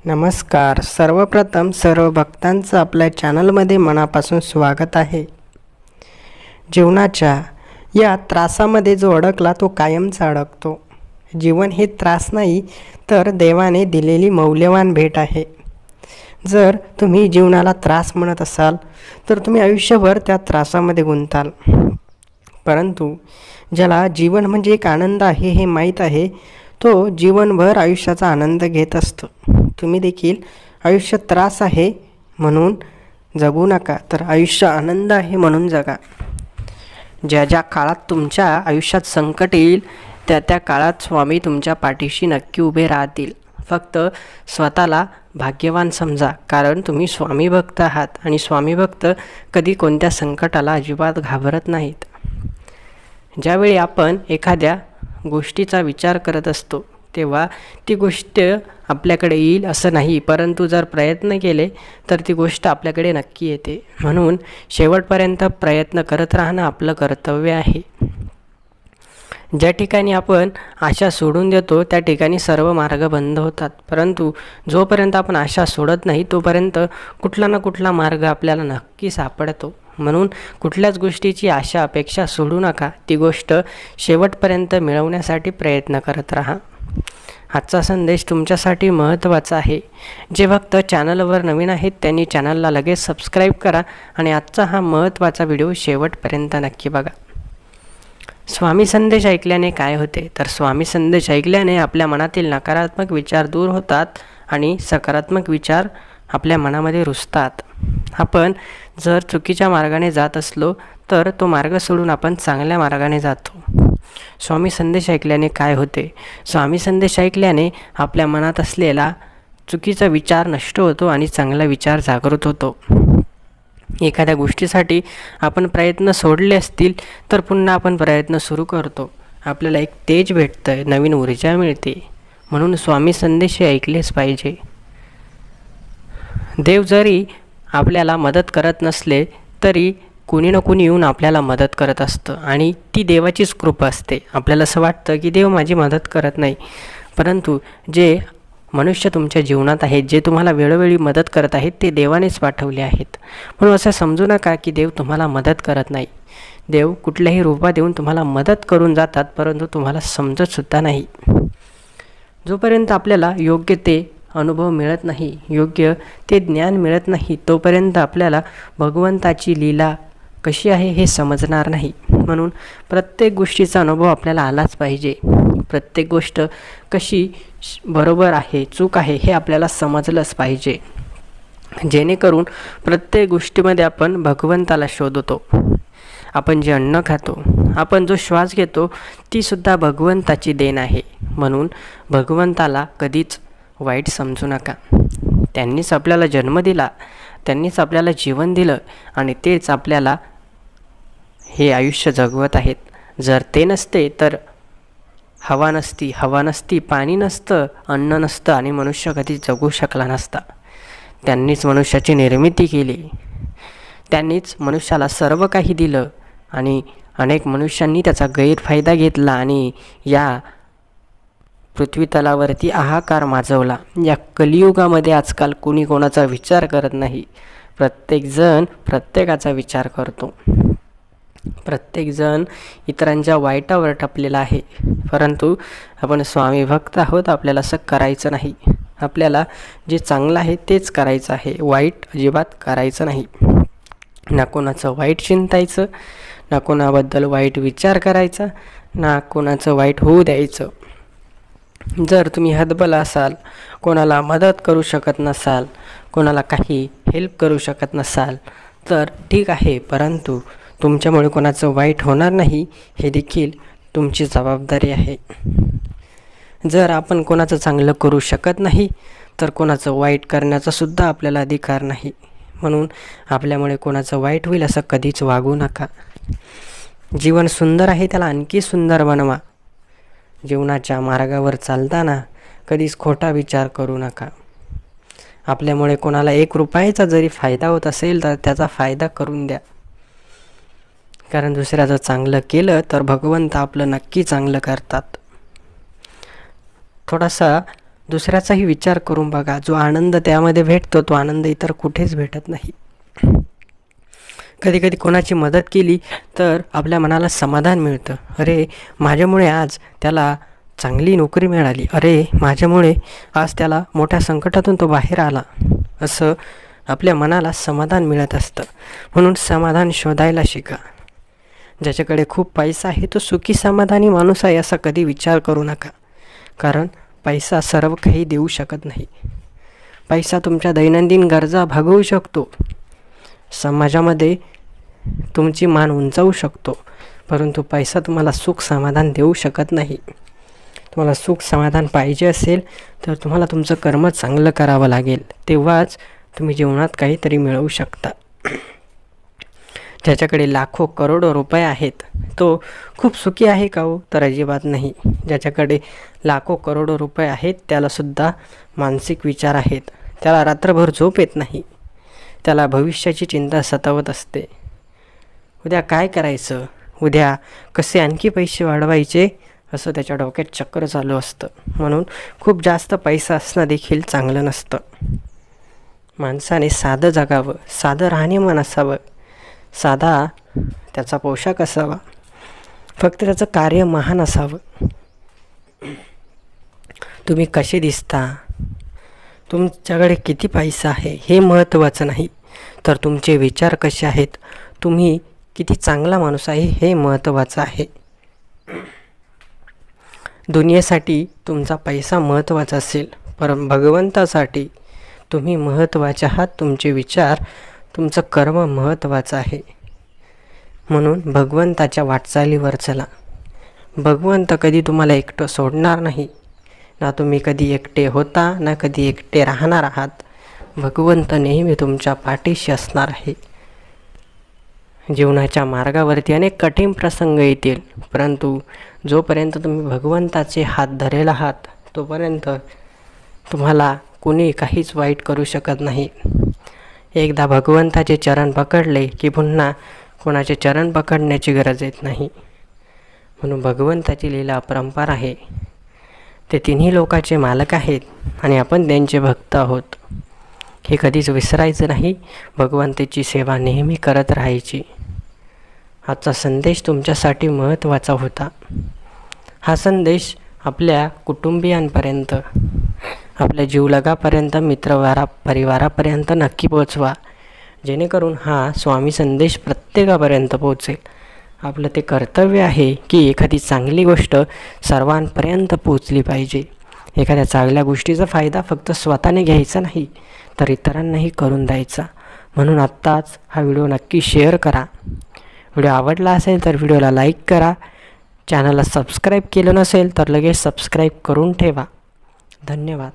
नमस्कार. सर्वप्रथम सर्व भक्तांचं आपल्या चॅनलमध्ये मनापासून स्वागत आहे. जीवनाच्या या त्रासामध्ये जो अडकला तो कायमचा अडकतो. जीवन हे त्रास नाही तर देवाने दिलेली मौल्यवान भेट आहे. जर तुम्ही जीवनाला त्रास म्हणत असाल तर तुम्ही आयुष्यभर त्या त्रासामध्ये गुंताल. परंतु ज्याला जीवन म्हणजे एक आनंद आहे हे माहीत आहे, तो जीवनभर आयुष्याचा आनंद घेत असतो. तुम्ही देखील आयुष्य त्रास आहे म्हणून जगू नका, तर आयुष्य आनंद आहे म्हणून जगा. ज्या ज्या काळात तुमच्या आयुष्यात संकट येईल त्या त्या काळात स्वामी तुमच्या पाठीशी नक्की उभे राहतील. फक्त स्वतःला भाग्यवान समजा, कारण तुम्ही स्वामी भक्त आहात आणि स्वामी भक्त कधी कोणत्या संकटाला अजिबात घाबरत नाहीत. ज्यावेळी आपण एखाद्या गोष्टीचा विचार करत असतो तेव्हा ती गोष्ट आपल्याकडे येईल असं नाही, परंतु जर प्रयत्न केले तर ती गोष्ट आपल्याकडे नक्की येते. म्हणून शेवटपर्यंत प्रयत्न करत राहणं आपलं कर्तव्य आहे. ज्या ठिकाणी आपण आशा सोडून देतो त्या ठिकाणी सर्व मार्ग बंद होतात, परंतु जोपर्यंत आपण आशा सोडत नाही तोपर्यंत कुठला ना कुठला मार्ग आपल्याला नक्की सापडतो. म्हणून कुठल्याच गोष्टीची आशा अपेक्षा सोडू नका. ती गोष्ट शेवटपर्यंत मिळवण्यासाठी प्रयत्न करत राहा. आजचा संदेश तुमच्यासाठी महत्त्वाचा आहे. जे भक्त चॅनलवर नवीन आहेत त्यांनी चॅनलला लगेच सबस्क्राईब करा आणि आजचा हा महत्त्वाचा व्हिडिओ शेवटपर्यंत नक्की बघा. स्वामी संदेश ऐकल्याने काय होते, तर स्वामी संदेश ऐकल्याने आपल्या मनातील नकारात्मक विचार दूर होतात आणि सकारात्मक विचार आपल्या मनामध्ये रुजतात. आपण जर चुकीच्या मार्गाने जात असलो तर तो मार्ग सोडून आपण चांगल्या मार्गाने जातो. स्वामी संदेश ऐकल्याने काय होते, स्वामी संदेश ऐकल्याने आपल्या मनात असलेला चुकीचा विचार नष्ट होतो आणि चांगला विचार जागृत होतो. एखाद्या गोष्टीसाठी आपण प्रयत्न सोडले असतील तर पुन्हा आपण प्रयत्न सुरू करतो. आपल्याला एक तेज भेटतं, नवीन ऊर्जा मिळते. म्हणून स्वामी संदेश हे ऐकलेच पाहिजे. देव जरी आपल्याला मदत करत नसले तरी कुणी ना कुणी येऊन आपल्याला मदत करत असतं आणि ती देवाचीच कृपा असते. आपल्याला असं वाटतं की देव माझी मदत करत नाही, परंतु जे मनुष्य तुमच्या जीवनात आहेत, जे तुम्हाला वेळोवेळी मदत करत आहेत, ते देवानेच पाठवले आहेत. म्हणून असं समजू नका की देव तुम्हाला मदत करत नाही. देव कुठल्याही रूपात येऊन तुम्हाला मदत करून जातात, परंतु तुम्हाला समजतसुद्धा नाही. जोपर्यंत आपल्याला योग्य ते अनुभव मिळत नाही, योग्य ते ज्ञान मिळत नाही, तोपर्यंत आपल्याला भगवंताची लीला कशी आहे हे समजणार नाही. म्हणून प्रत्येक गोष्टीचा अनुभव आपल्याला आलाच पाहिजे. प्रत्येक गोष्ट कशी बरोबर आहे चूक आहे हे आपल्याला समजलंच पाहिजे, जेणेकरून प्रत्येक गोष्टीमध्ये आपण भगवंताला शोधतो. आपण जे अन्न खातो, आपण जो श्वास घेतो, तीसुद्धा भगवंताची देण आहे. म्हणून भगवंताला कधीच वाईट समजू नका. त्यांनीच आपल्याला जन्म दिला, त्यांनीच आपल्याला जीवन दिलं आणि तेच आपल्याला हे आयुष्य जगवत आहेत. जर ते नसते तर हवा नसती, पाणी नसतं, अन्न नसतं आणि मनुष्य कधी जगू शकला नसता. त्यांनीच मनुष्याची निर्मिती केली, त्यांनीच मनुष्याला सर्व काही दिलं आणि अनेक मनुष्यांनी त्याचा गैरफायदा घेतला आणि या पृथ्वीतलावरती हाहाकार माजवला. या कलियुगामध्ये आजकाल कुणी कोणाचा विचार करत नाही. प्रत्येकजण प्रत्येकाचा विचार करतो. प्रत्येकजण इतरांच्या वाईटावर टपलेला आहे, परंतु आपण स्वामी भक्त आहोत. आपल्याला असं करायचं नाही. आपल्याला जे चांगलं आहे तेच करायचं आहे, वाईट अजिबात करायचं नाही. ना कोणाचं वाईट चिंतायचं, ना कोणाबद्दल वाईट विचार करायचा, ना कोणाचं वाईट होऊ द्यायचं. जर तुम्ही हतबल असाल, कोणाला मदत करू शकत नसाल, कोणाला काही हेल्प करू शकत नसाल तर ठीक आहे, परंतु तुमच्यामुळे कोणाचं वाईट होणार नाही हे देखील तुमची जबाबदारी आहे. जर आपण कोणाचं चांगलं करू शकत नाही तर कोणाचं वाईट करण्याचा सुद्धा आपल्याला अधिकार नाही. म्हणून आपल्यामुळे कोणाचं वाईट होईल असं कधीच वागू नका. जीवन सुंदर आहे, त्याला आणखी सुंदर बनवा. जीवनाच्या मार्गावर चालताना कधीच खोटा विचार करू नका. आपल्यामुळे कोणाला 1 रुपयाचा जरी फायदा होत असेल तर त्याचा फायदा करून द्या, कारण दुसऱ्याचं चांगलं केलं तर भगवंत आपलं नक्की चांगलं करतात. थोडासा दुसऱ्याचाही विचार करून बघा. जो आनंद त्यामध्ये भेटतो तो आनंद इतर कुठेच भेटत नाही. कधी कधी कोणाची मदत केली तर आपल्या मनाला समाधान मिळतं. अरे माझ्यामुळे आज त्याला चांगली नोकरी मिळाली, अरे माझ्यामुळे आज त्याला मोठ्या संकटातून तो बाहेर आला, असं आपल्या मनाला समाधान मिळत असतं. म्हणून समाधान शोधायला शिका. ज्याच्याकडे खूप पैसा आहे तो सुखी समाधानी माणूस आहे असा कधी विचार करू नका. कारण पैसा सर्व काही देऊ शकत नाही. पैसा तुमच्या दैनंदिन गरजा भागवू शकतो, समाजामध्ये तुमची मान उंचावू शकतो, परंतु पैसा तुम्हाला सुख समाधान देऊ शकत नाही. तुम्हाला सुख समाधान पाहिजे असेल तर तुम्हाला तुमचं कर्म चांगलं करावं लागेल, तेव्हाच तुम्ही जीवनात काहीतरी मिळवू शकता. ज्याच्याकडे लाखो करोडो रुपये आहेत तो खूप सुखी आहे का हो? तर अजिबात नाही. ज्याच्याकडे लाखो करोडो रुपये आहेत त्यालासुद्धा मानसिक विचार आहेत. त्याला रात्रभर झोप येत नाही. त्याला भविष्याची चिंता सतावत असते. उद्या काय करायचं, उद्या कसे आणखी पैसे वाढवायचे असं त्याच्या डोक्यात चक्र चालू असतं. म्हणून खूप जास्त पैसा असणं देखील चांगलं नसतं. माणसाने साधं जगावं, साधं राहणीमान असावं, साधा त्याचा पोशाख असावा, फक्त त्याचं कार्य महान असावं. तुम्ही कसे दिसता, तुमच्याकडे किती पैसा आहे हे महत्त्वाचं नाही, तर तुमचे विचार कसे आहेत, तुम्ही किती चांगला माणूस आहे हे महत्त्वाचं आहे. दुनियेसाठी तुमचा पैसा महत्त्वाचा असेल, पण भगवंतासाठी तुम्ही महत्त्वाचे आहात. तुमचे विचार, तुमचं कर्म महत्त्वाचं आहे. म्हणून भगवंताच्या वाटचालीवर चला. भगवंत कधी तुम्हाला एकटं सोडणार नाही. ना तुम्ही कधी एकटे होता ना कधी एकटे राहणार आहात. भगवंत नेहमी तुमच्या पाठीशी असणार आहे. जीवनाच्या मार्गावरती अनेक कठीण प्रसंग येतील, परंतु जोपर्यंत तुम्ही भगवंताचे हात धरेल आहात तोपर्यंत तुम्हाला कुणी काहीच वाईट करू शकत नाही. एकदा भगवंताचे चरण पकडले की पुन्हा कोणाचे चरण पकडण्याची गरज येत नाही. म्हणून भगवंताची लीला अपरंपार आहे. ते तिन्ही लोकाचे मालक आहेत आणि आपण त्यांचे भक्त आहोत. हे कधीच विसरायचं नाही. भगवंताची सेवा नेहमी करत राहायची. आजचा संदेश तुमच्यासाठी महत्त्वाचा होता. हा संदेश आपल्या कुटुंबियांपर्यंत, आपल्या जीवलगापर्यंत, परिवारापर्यंत नक्की पोचवा, जेणेकरून हा स्वामी संदेश प्रत्येकापर्यंत पोचेल. आपलं ते कर्तव्य आहे की एखादी चांगली गोष्ट सर्वांपर्यंत पोचली पाहिजे. एखाद्या चांगल्या गोष्टीचा फायदा फक्त स्वतःने घ्यायचा नाही तर इतरांनाही करून द्यायचा. म्हणून आत्ताच हा व्हिडिओ नक्की शेअर करा. व्हिडिओ आवडला असेल तर व्हिडिओला लाईक करा. चॅनलला सबस्क्राईब केलं नसेल तर लगेच सबस्क्राईब करून ठेवा. धन्यवाद.